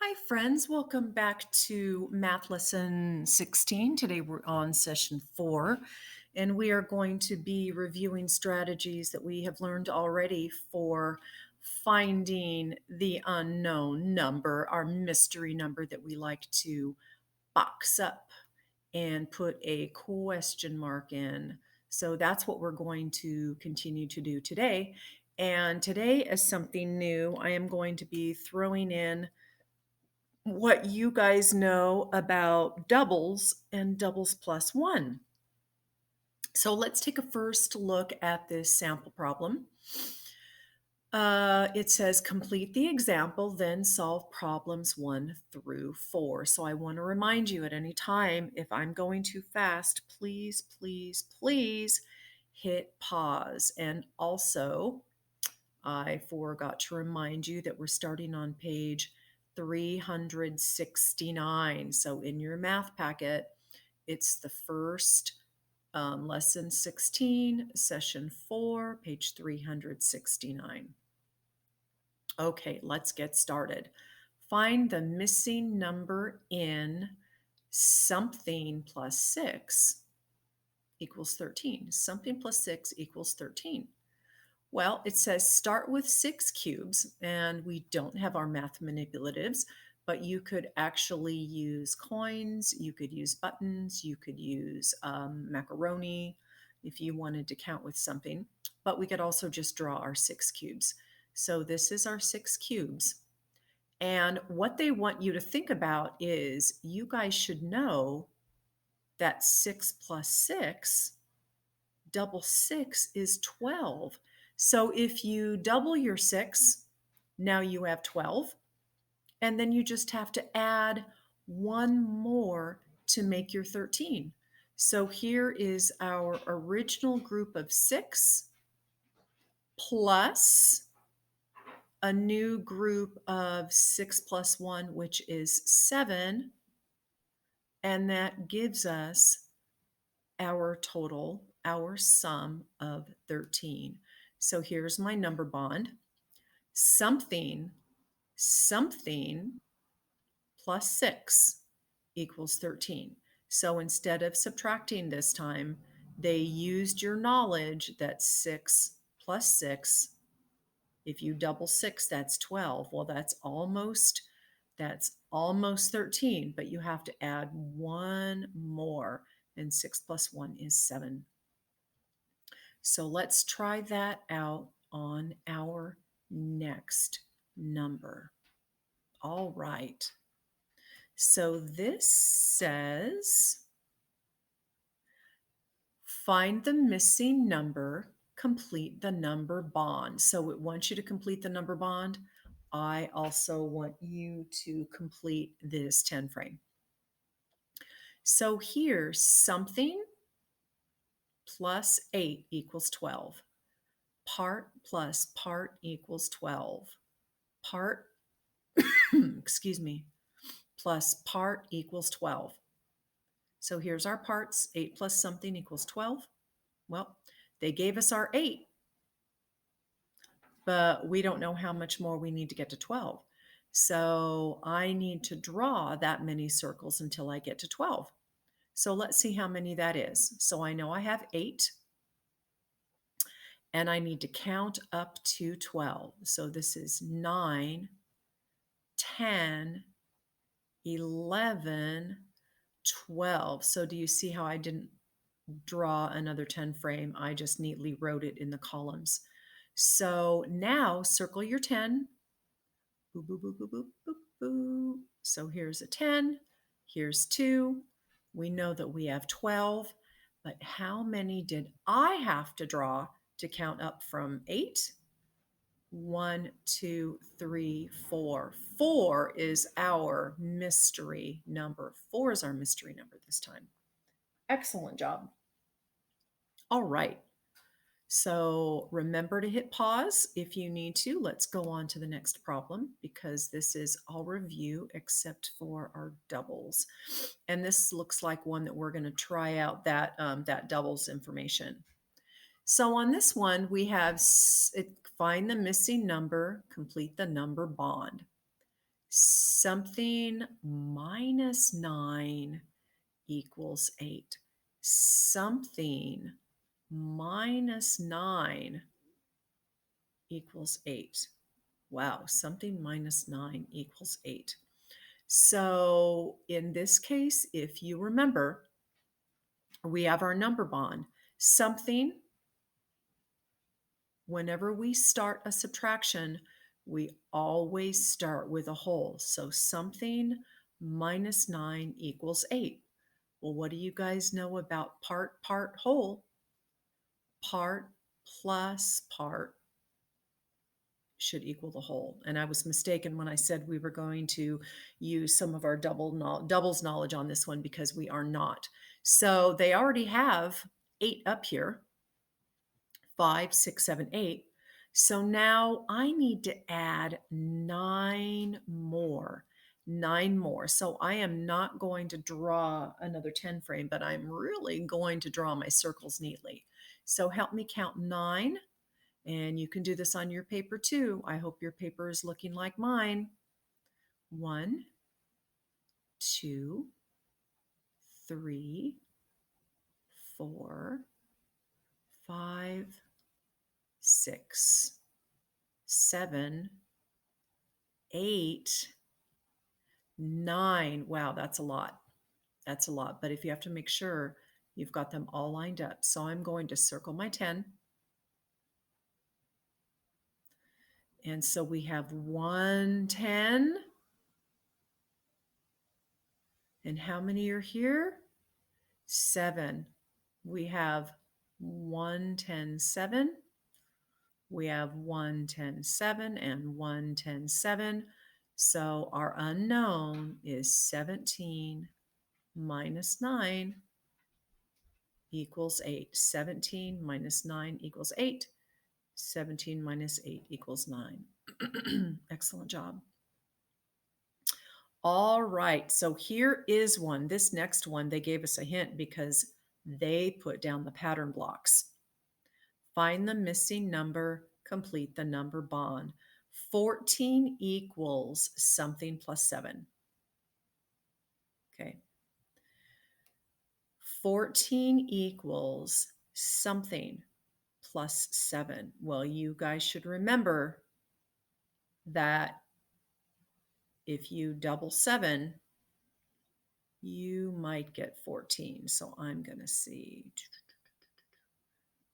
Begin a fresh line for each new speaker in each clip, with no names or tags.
Hi, friends. Welcome back to Math Lesson 16. Today we're on session 4, and we are going to be reviewing strategies that we have learned already for finding the unknown number, our mystery number that we like to box up and put a question mark in. So that's what we're going to continue to do today. And today is something new. I am going to be throwing in what you guys know about doubles and doubles plus one. So let's take a first look at this sample problem. It says complete the example, then solve problems 1 through 4. So I want to remind you at any time, if I'm going too fast, please, please, please hit pause. And also, I forgot to remind you that we're starting on page 369. So in your math packet, it's the first lesson 16, session 4, page 369. Okay, let's get started. Find the missing number in something plus 6 equals 13. Something plus 6 equals 13. Well, it says start with 6 cubes, and we don't have our math manipulatives, but you could actually use coins, you could use buttons, you could use macaroni if you wanted to count with something, but we could also just draw our 6 cubes. So this is our 6 cubes. And what they want you to think about is you guys should know that 6 plus 6 double 6 is 12. So if you double your 6, now you have 12. And then you just have to add one more to make your 13. So here is our original group of 6 plus a new group of 6 plus 1, which is 7. And that gives us our total, our sum of 13. So here's my number bond. Something plus 6 equals 13. So instead of subtracting this time, they used your knowledge that 6 plus 6, if you double 6, that's 12. Well, that's almost 13, but you have to add one more, and 6 plus 1 is 7. So let's try that out on our next number. All right. So this says find the missing number, complete the number bond. So it wants you to complete the number bond. I also want you to complete this 10 frame. So here, something plus 8 equals 12. Part plus part equals 12. Part, excuse me, plus part equals 12. So here's our parts. 8 plus something equals 12. Well, they gave us our 8, but we don't know how much more we need to get to 12. So I need to draw that many circles until I get to 12. So let's see how many that is. So I know I have 8, and I need to count up to 12. So this is 9, 10, 11, 12. So do you see how I didn't draw another 10 frame? I just neatly wrote it in the columns. So now circle your 10. Boo, boo, boo, boo, boo, boo, boo. So here's a 10. Here's 2. We know that we have 12. But how many did I have to draw to count up from 8? 1, 2, 3, 4. 4 is our mystery number. 4 is our mystery number this time. Excellent job. All right. So remember to hit pause if you need to. Let's go on to the next problem because this is all review except for our doubles. And this looks like one that we're going to try out that doubles information. So on this one, we have find the missing number, complete the number bond. Something minus 9 equals 8. Something minus 9 equals 8. Wow, something minus 9 equals 8. So in this case, if you remember, we have our number bond. Something, whenever we start a subtraction, we always start with a whole. So something minus 9 equals 8. Well, what do you guys know about part, whole? Part plus part should equal the whole. And I was mistaken when I said we were going to use some of our doubles knowledge on this one, because we are not. So they already have 8 up here, 5, 6, 7, 8. So now I need to add 9 more. 9 more. So I am not going to draw another 10 frame, but I'm really going to draw my circles neatly. So help me count 9. And you can do this on your paper too. I hope your paper is looking like mine. 1, 2, 3, 4, 5, 6, 7, 8, 9. Wow, that's a lot. That's a lot. But if you have to make sure you've got them all lined up. So I'm going to circle my 10. And so we have 110. And how many are here? 7. We have 110, we have 110, and 110. So our unknown is 17 minus 9 equals 8. 17 minus 9 equals 8. 17 minus 8 equals 9. Excellent job. All right, so here is one. This next one, they gave us a hint because they put down the pattern blocks. Find the missing number, complete the number bond. 14 equals something plus 7. Okay. 14 equals something plus 7. Well, you guys should remember that if you double 7, you might get 14. So I'm going to see.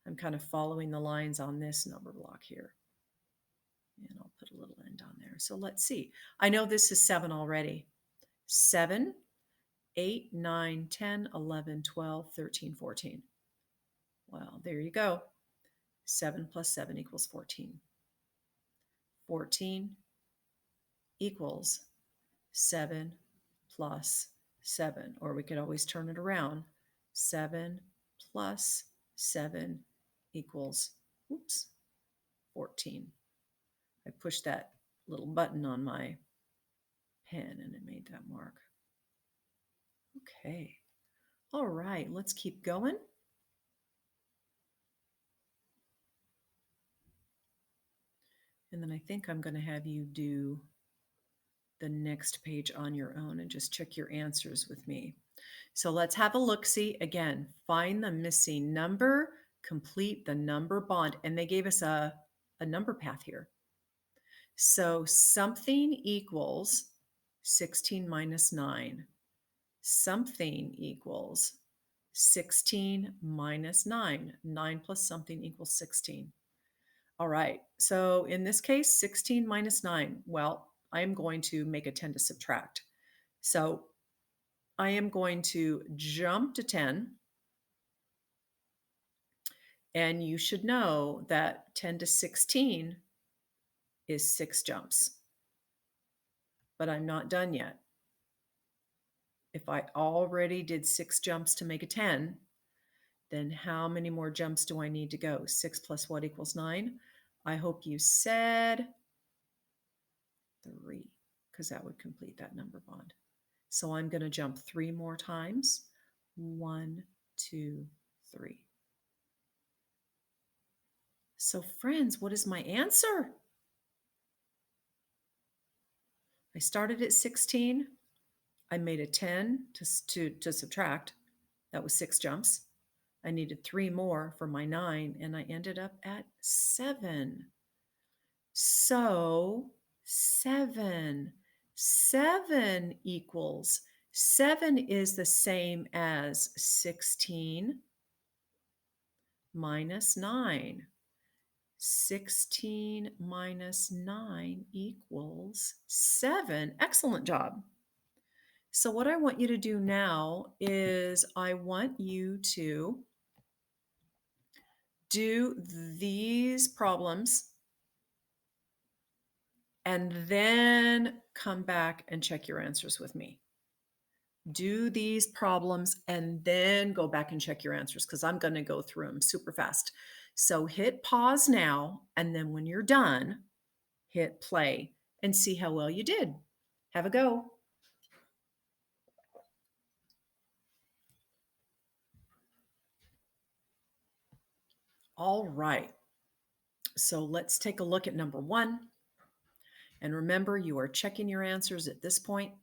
I'm kind of following the lines on this number block here. And I'll put a little end on there. So let's see. I know this is 7 already. 7, 8, 9, 10, 11, 12, 13, 14. Well, there you go. 7 plus 7 equals 14. 14 equals 7 plus 7. Or we could always turn it around. 7 plus 7 equals, 14. I pushed that little button on my pen and it made that mark. Okay. All right, let's keep going. And then I think I'm going to have you do the next page on your own and just check your answers with me. So let's have a look-see. Again, find the missing number, complete the number bond. And they gave us a number path here. So something equals 16 minus 9. Something equals 16 minus 9. 9 plus something equals 16. All right, so in this case, 16 minus 9. Well, I am going to make a 10 to subtract. So I am going to jump to 10. And you should know that 10 to 16 is 6 jumps. But I'm not done yet. If I already did 6 jumps to make a 10, then how many more jumps do I need to go? 6 plus what equals 9? I hope you said 3, because that would complete that number bond. So I'm going to jump 3 more times. 1, 2, 3. So friends, what is my answer? I started at 16. I made a 10 to subtract. That was 6 jumps. I needed 3 more for my 9, and I ended up at 7. So 7. 7 equals, 7 is the same as 16 minus 9. 16 minus 9 equals 7. Excellent job. So what I want you to do now is I want you to do these problems and then come back and check your answers with me. Do these problems and then go back and check your answers because I'm going to go through them super fast. So hit pause now, and then when you're done, hit play and see how well you did. Have a go. All right. So let's take a look at number 1. And remember, you are checking your answers at this point.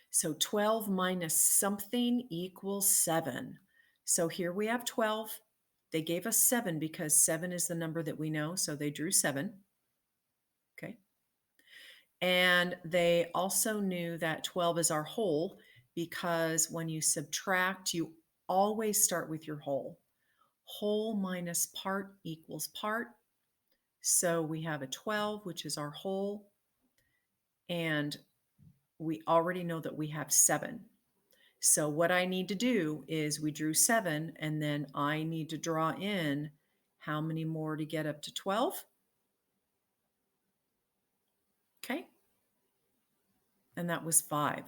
So 12 minus something equals 7. So here we have 12. They gave us 7 because 7 is the number that we know, so they drew 7. Okay. And they also knew that 12 is our whole because when you subtract, you always start with your whole. Whole minus part equals part. So we have a 12, which is our whole, and we already know that we have 7. So what I need to do is we drew 7, and then I need to draw in how many more to get up to 12. Okay. And that was 5.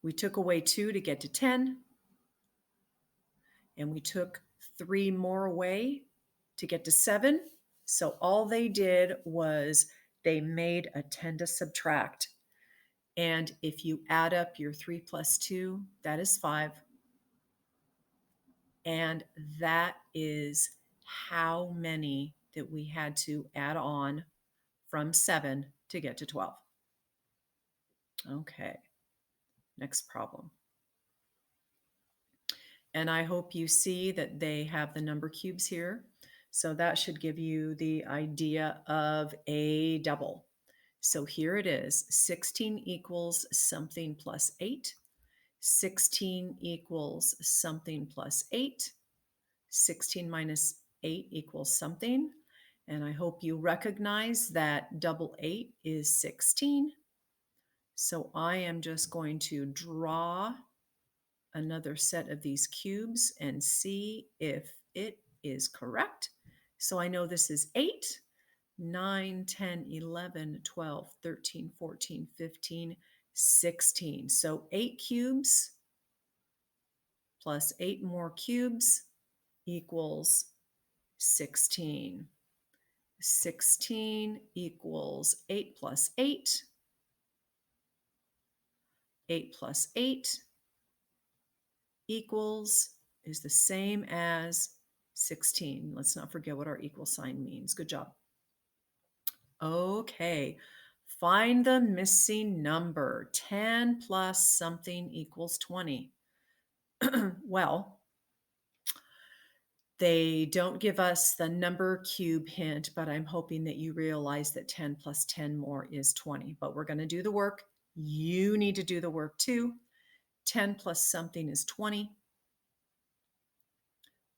We took away 2 to get to 10, and we took 3 more away to get to 7. So all they did was they made a 10 to subtract. And if you add up your 3 plus 2, that is 5. And that is how many that we had to add on from 7 to get to 12. Okay, next problem. And I hope you see that they have the number cubes here. So that should give you the idea of a double. So here it is, 16 equals something plus 8. 16 equals something plus 8. 16 minus 8 equals something. And I hope you recognize that double 8 is 16. So I am just going to draw another set of these cubes and see if it is correct. So I know this is 8, 9, 10, 11, 12, 13, 14, 15, 16. So 8 cubes plus 8 more cubes equals 16. 16 equals 8 plus 8. 8 plus 8 equals is the same as 16. Let's not forget what our equal sign means. Good job. Okay, find the missing number. 10 plus something equals 20. Well, they don't give us the number cube hint, but I'm hoping that you realize that 10 plus 10 more is 20. But we're going to do the work. You need to do the work too. 10 plus something is 20.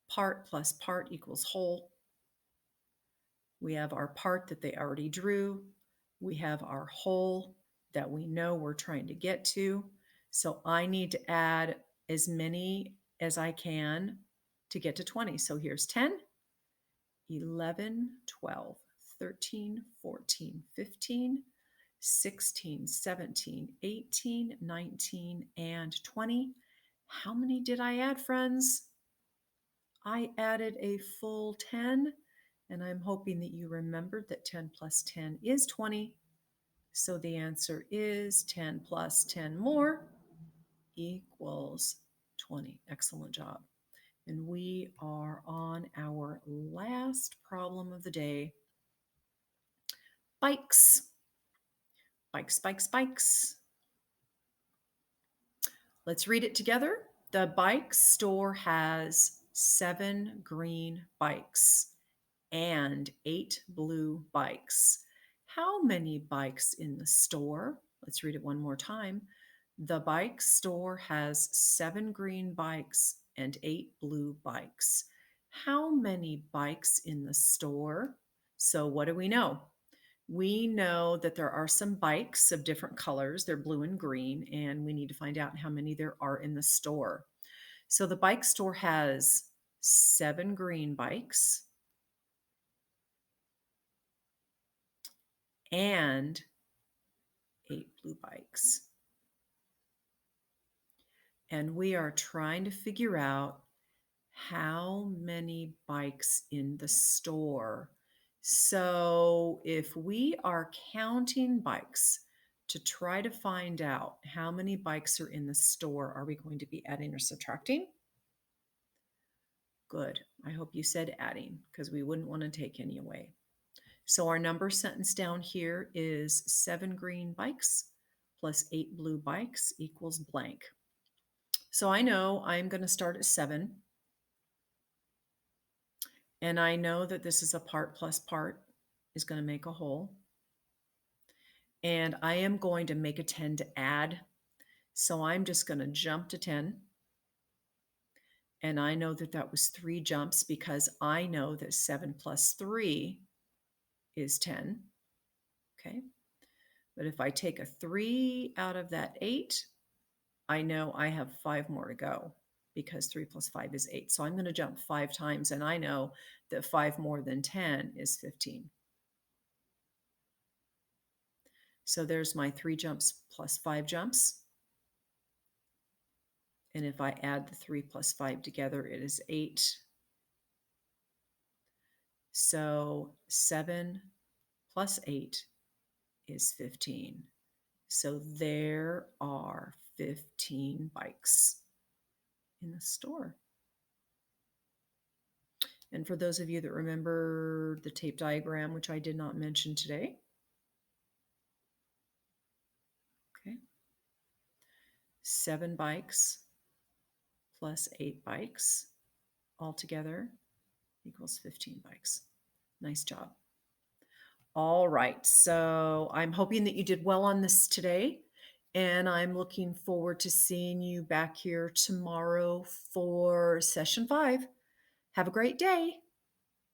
Part plus part equals whole. We have our part that they already drew. We have our whole that we know we're trying to get to. So I need to add as many as I can to get to 20. So here's 10, 11, 12, 13, 14, 15, 16, 17, 18, 19, and 20. How many did I add, friends? I added a full 10, and I'm hoping that you remembered that 10 plus 10 is 20. So the answer is 10 plus 10 more equals 20. Excellent job. And we are on our last problem of the day. Bikes. Bikes, bikes, bikes. Let's read it together. The bike store has 7 green bikes and 8 blue bikes. How many bikes in the store? Let's read it one more time. The bike store has 7 green bikes and 8 blue bikes. How many bikes in the store? So, what do we know? We know that there are some bikes of different colors. They're blue and green, and we need to find out how many there are in the store. So, the bike store has 7 green bikes and 8 blue bikes. And we are trying to figure out how many bikes in the store. So if we are counting bikes to try to find out how many bikes are in the store, are we going to be adding or subtracting? Good. I hope you said adding because we wouldn't want to take any away. So our number sentence down here is 7 green bikes plus 8 blue bikes equals blank. So I know I'm going to start at 7. And I know that this is a part plus part is going to make a whole. And I am going to make a 10 to add. So I'm just going to jump to 10. And I know that that was 3 jumps because I know that 7 plus 3 is 10. Okay. But if I take a 3 out of that 8, I know I have 5 more to go because 3 plus 5 is 8. So I'm going to jump 5 times, and I know that 5 more than 10 is 15. So there's my 3 jumps plus 5 jumps. And if I add the 3 plus 5 together, it is 8. So 7 plus 8 is 15. So there are 15 bikes in the store. And for those of you that remember the tape diagram, which I did not mention today, okay, 7 bikes plus 8 bikes altogether equals 15 bikes. Nice job. All right, so I'm hoping that you did well on this today, and I'm looking forward to seeing you back here tomorrow for session 5. Have a great day.